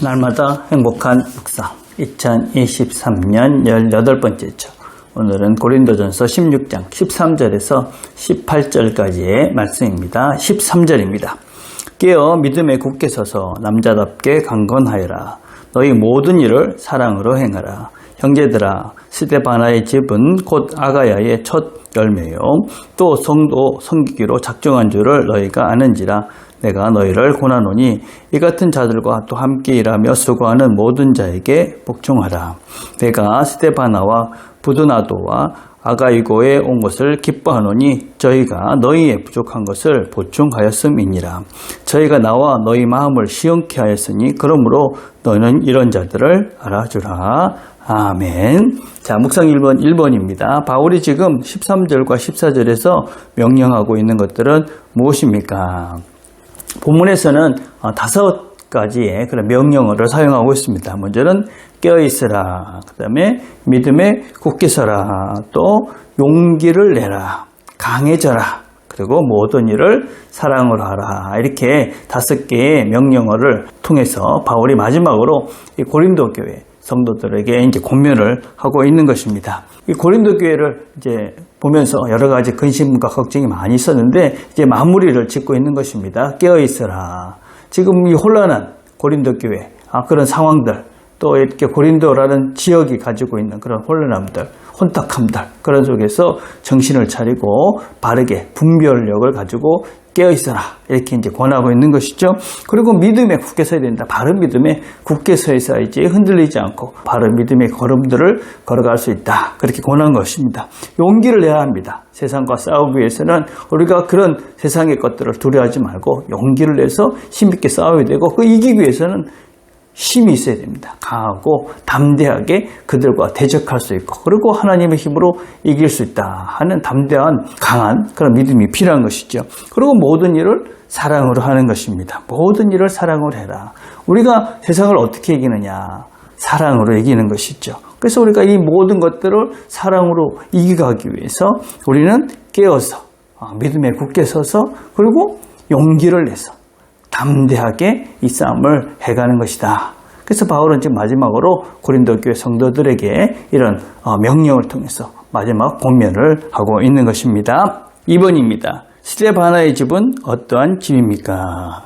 날마다 행복한 묵상 2023년 18번째죠. 오늘은 고린도전서 16장 13절에서 18절까지의 말씀입니다. 13절입니다. 깨어 믿음에 굳게 서서 남자답게 강건하여라. 너희 모든 일을 사랑으로 행하라. 형제들아, 스데바나의 집은 곧 아가야의 첫 열매요. 또 성도 섬기기로 작정한 줄을 너희가 아는지라. 내가 너희를 권하노니 이 같은 자들과 또 함께 일하며 수고하는 모든 자에게 복종하라. 내가 스데바나와 부드나도와 아가이고에 온 것을 기뻐하노니 저희가 너희의 부족한 것을 보충하였음이니라. 저희가 나와 너희 마음을 시원케 하였으니 그러므로 너는 이런 자들을 알아주라. 아멘. 자, 묵상 1번입니다. 바울이 지금 13절과 14절에서 명령하고 있는 것들은 무엇입니까? 본문에서는 5가지의 그런 명령어를 사용하고 있습니다. 먼저는 깨어있으라, 그 다음에 믿음에 굳게 서라, 또 용기를 내라, 강해져라, 그리고 모든 일을 사랑으로 하라. 이렇게 5개의 명령어를 통해서 바울이 마지막으로 이 고린도 교회 성도들에게 이제 권면을 하고 있는 것입니다. 이 고린도 교회를 이제 보면서 여러 가지 근심과 걱정이 많이 있었는데 이제 마무리를 짓고 있는 것입니다. 깨어 있어라. 지금 이 혼란한 고린도 교회, 그런 상황들, 또 이렇게 고린도라는 지역이 가지고 있는 그런 혼란함들, 혼탁함들, 그런 속에서 정신을 차리고 바르게 분별력을 가지고 깨어 있어라. 이렇게 이제 권하고 있는 것이죠. 그리고 믿음에 굳게 서야 된다. 바른 믿음에 굳게 서 있어야지 흔들리지 않고 바른 믿음의 걸음들을 걸어갈 수 있다. 그렇게 권한 것입니다. 용기를 내야 합니다. 세상과 싸우기 위해서는 우리가 그런 세상의 것들을 두려워하지 말고 용기를 내서 힘있게 싸워야 되고 그 이기기 위해서는 힘이 있어야 됩니다. 강하고 담대하게 그들과 대적할 수 있고 그리고 하나님의 힘으로 이길 수 있다 하는 담대한 강한 그런 믿음이 필요한 것이죠. 그리고 모든 일을 사랑으로 하는 것입니다. 모든 일을 사랑으로 해라. 우리가 세상을 어떻게 이기느냐? 사랑으로 이기는 것이죠. 그래서 우리가 이 모든 것들을 사랑으로 이겨가기 위해서 우리는 깨어서 믿음에 굳게 서서 그리고 용기를 내서 담대하게 이 싸움을 해가는 것이다. 그래서 바울은 지금 마지막으로 고린도 교회 성도들에게 이런 명령을 통해서 마지막 권면을 하고 있는 것입니다. 2번입니다. 스데바나의 집은 어떠한 집입니까?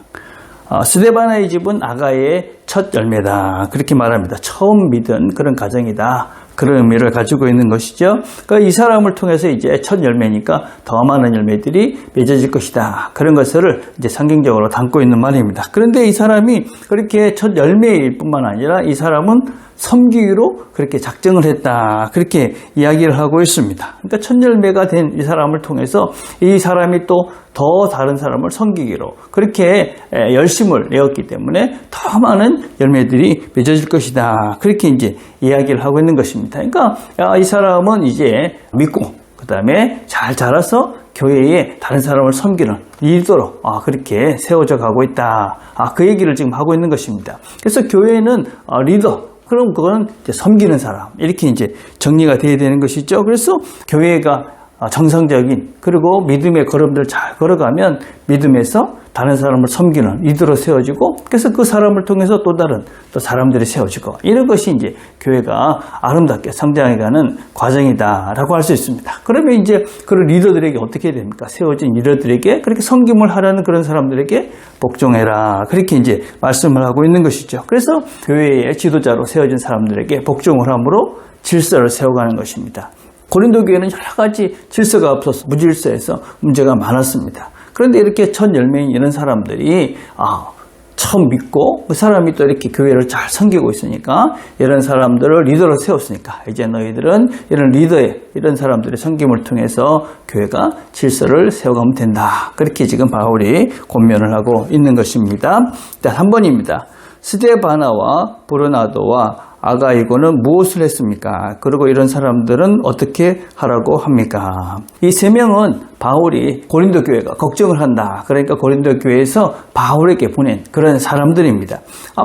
스데바나의 집은 아가의 첫 열매다. 그렇게 말합니다. 처음 믿은 그런 가정이다. 그런 의미를 가지고 있는 것이죠. 그러니까 이 사람을 통해서 이제 첫 열매니까 더 많은 열매들이 맺어질 것이다. 그런 것을 이제 상징적으로 담고 있는 말입니다. 그런데 이 사람이 그렇게 첫 열매일 뿐만 아니라 이 사람은 섬기기로 그렇게 작정을 했다. 그렇게 이야기를 하고 있습니다. 그러니까 첫 열매가 된 이 사람을 통해서 이 사람이 또 더 다른 사람을 섬기기로 그렇게 열심을 내었기 때문에 더 많은 열매들이 맺어질 것이다. 그렇게 이제 이야기를 하고 있는 것입니다. 그러니까 이 사람은 이제 믿고 그 다음에 잘 자라서 교회에 다른 사람을 섬기는 리더로 그렇게 세워져 가고 있다. 그 얘기를 지금 하고 있는 것입니다. 그래서 교회는 리더, 그럼 그거는 이제 섬기는 사람, 이렇게 이제 정리가 돼야 되는 것이죠. 그래서 교회가 정상적인 그리고 믿음의 걸음들 잘 걸어가면 믿음에서 다른 사람을 섬기는 리더로 세워지고 그래서 그 사람을 통해서 또 다른 또 사람들이 세워지고 이런 것이 이제 교회가 아름답게 성장해가는 과정이다라고 할 수 있습니다. 그러면 이제 그런 리더들에게 어떻게 해야 됩니까? 세워진 리더들에게 그렇게 섬김을 하라는 그런 사람들에게 복종해라. 그렇게 이제 말씀을 하고 있는 것이죠. 그래서 교회의 지도자로 세워진 사람들에게 복종을 함으로 질서를 세워가는 것입니다. 고린도 교회는 여러 가지 질서가 없어서 무질서해서 문제가 많았습니다. 그런데 이렇게 첫 열매인 이런 사람들이 처음 믿고 그 사람이 또 이렇게 교회를 잘 섬기고 있으니까 이런 사람들을 리더로 세웠으니까 이제 너희들은 이런 리더의 이런 사람들의 섬김을 통해서 교회가 질서를 세워가면 된다. 그렇게 지금 바울이 권면을 하고 있는 것입니다. 3번입니다. 스데바나와 부르나도와 아가이고는 무엇을 했습니까? 그리고 이런 사람들은 어떻게 하라고 합니까? 이 3명은 바울이 고린도 교회가 걱정을 한다. 그러니까 고린도 교회에서 바울에게 보낸 그런 사람들입니다.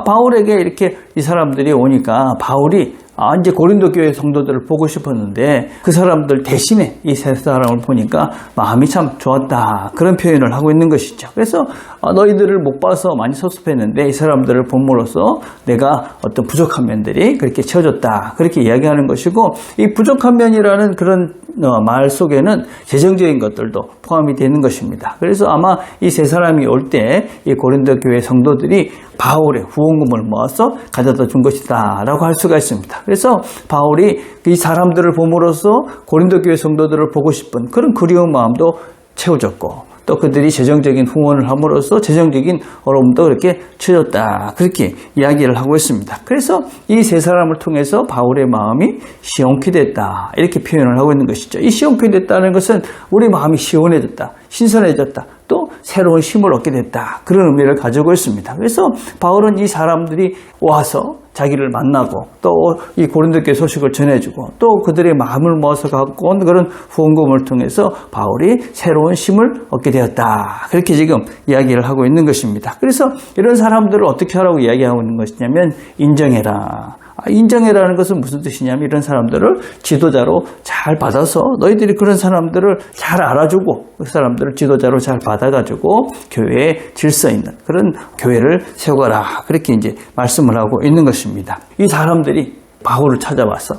바울에게 이렇게 이 사람들이 오니까 바울이 이제 고린도 교회 성도들을 보고 싶었는데 그 사람들 대신에 이 세 사람을 보니까 마음이 참 좋았다. 그런 표현을 하고 있는 것이죠. 그래서 너희들을 못 봐서 많이 섭섭했는데 이 사람들을 본으로써 내가 어떤 부족한 면들이 그렇게 채워졌다. 그렇게 이야기하는 것이고, 이 부족한 면이라는 그런 말 속에는 재정적인 것들도 포함이 되는 것입니다. 그래서 아마 이 세 사람이 올 때 이 고린도 교회 성도들이 바울의 후원금을 모아서 가져다 준 것이다 라고 할 수가 있습니다. 그래서 바울이 이 사람들을 봄으로써 고린도 교회 성도들을 보고 싶은 그런 그리운 마음도 채워졌고, 또 그들이 재정적인 후원을 함으로써 재정적인 어려움도 그렇게 채워졌다. 그렇게 이야기를 하고 있습니다. 그래서 이 세 사람을 통해서 바울의 마음이 시원케 됐다. 이렇게 표현을 하고 있는 것이죠. 이 시원케 됐다는 것은 우리 마음이 시원해졌다. 신선해졌다. 또 새로운 힘을 얻게 됐다. 그런 의미를 가지고 있습니다. 그래서 바울은 이 사람들이 와서 자기를 만나고 또 이 고린도교회 소식을 전해주고 또 그들의 마음을 모아서 갖고 온 그런 후원금을 통해서 바울이 새로운 힘을 얻게 되었다. 그렇게 지금 이야기를 하고 있는 것입니다. 그래서 이런 사람들을 어떻게 하라고 이야기하고 있는 것이냐면 인정해라. 인정해라는 것은 무슨 뜻이냐면 이런 사람들을 지도자로 잘 받아서 너희들이 그런 사람들을 잘 알아주고 그 사람들을 지도자로 잘 받아가지고 교회에 질서 있는 그런 교회를 세워가라. 그렇게 이제 말씀을 하고 있는 것입니다. 이 사람들이 바울을 찾아와서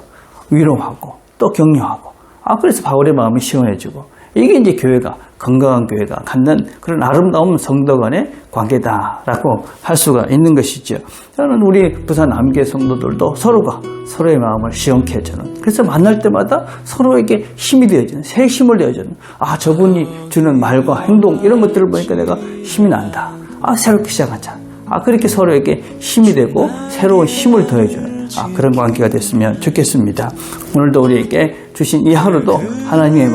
위로하고 또 격려하고 그래서 바울의 마음이 시원해지고 이게 이제 교회가 건강한 교회가 갖는 그런 아름다운 성도 간의 관계다라고 할 수가 있는 것이죠. 저는 우리 부산 남교회 성도들도 서로가 서로의 마음을 시원케 해주는, 그래서 만날 때마다 서로에게 힘이 되어지는, 새 힘을 되어주는, 저분이 주는 말과 행동 이런 것들을 보니까 내가 힘이 난다. 새롭게 시작하자. 그렇게 서로에게 힘이 되고 새로운 힘을 더해주는 그런 관계가 됐으면 좋겠습니다. 오늘도 우리에게 주신 이 하루도 하나님의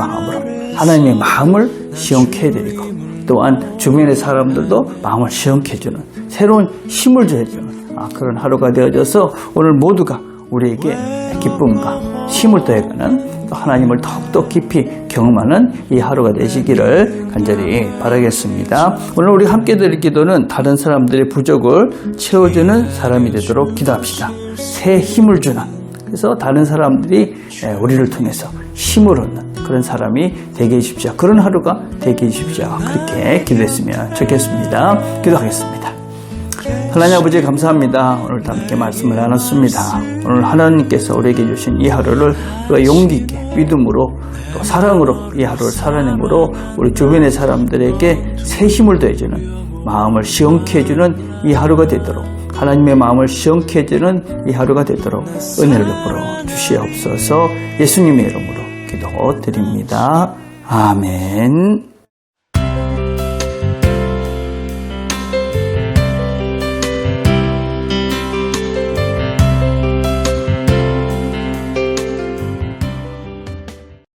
마음을 시원케 해드리고 또한 주변의 사람들도 마음을 시원케 해주는 새로운 힘을 더해주는 그런 하루가 되어져서 오늘 모두가 우리에게 기쁨과 힘을 더해가는 또 하나님을 더욱더 깊이 경험하는 이 하루가 되시기를 간절히 바라겠습니다. 오늘 우리 함께 드릴 기도는 다른 사람들의 부족을 채워주는 사람이 되도록 기도합시다. 새 힘을 주는, 그래서 다른 사람들이 우리를 통해서 힘을 얻는 그런 사람이 되게 해주십시오. 그런 하루가 되게 해주십시오. 그렇게 기도했으면 좋겠습니다. 기도하겠습니다. 하나님 아버지 감사합니다. 오늘도 함께 말씀을 나눴습니다. 오늘 하나님께서 우리에게 주신 이 하루를 우리가 용기 있게 믿음으로 또 사랑으로 이 하루를 살아내므로 우리 주변의 사람들에게 새 힘을 더해주는, 마음을 시원케 해주는 이 하루가 되도록, 하나님의 마음을 시원케 해주는 이 하루가 되도록 은혜를 베풀어 주시옵소서. 예수님의 이름으로 기도드립니다. 아멘.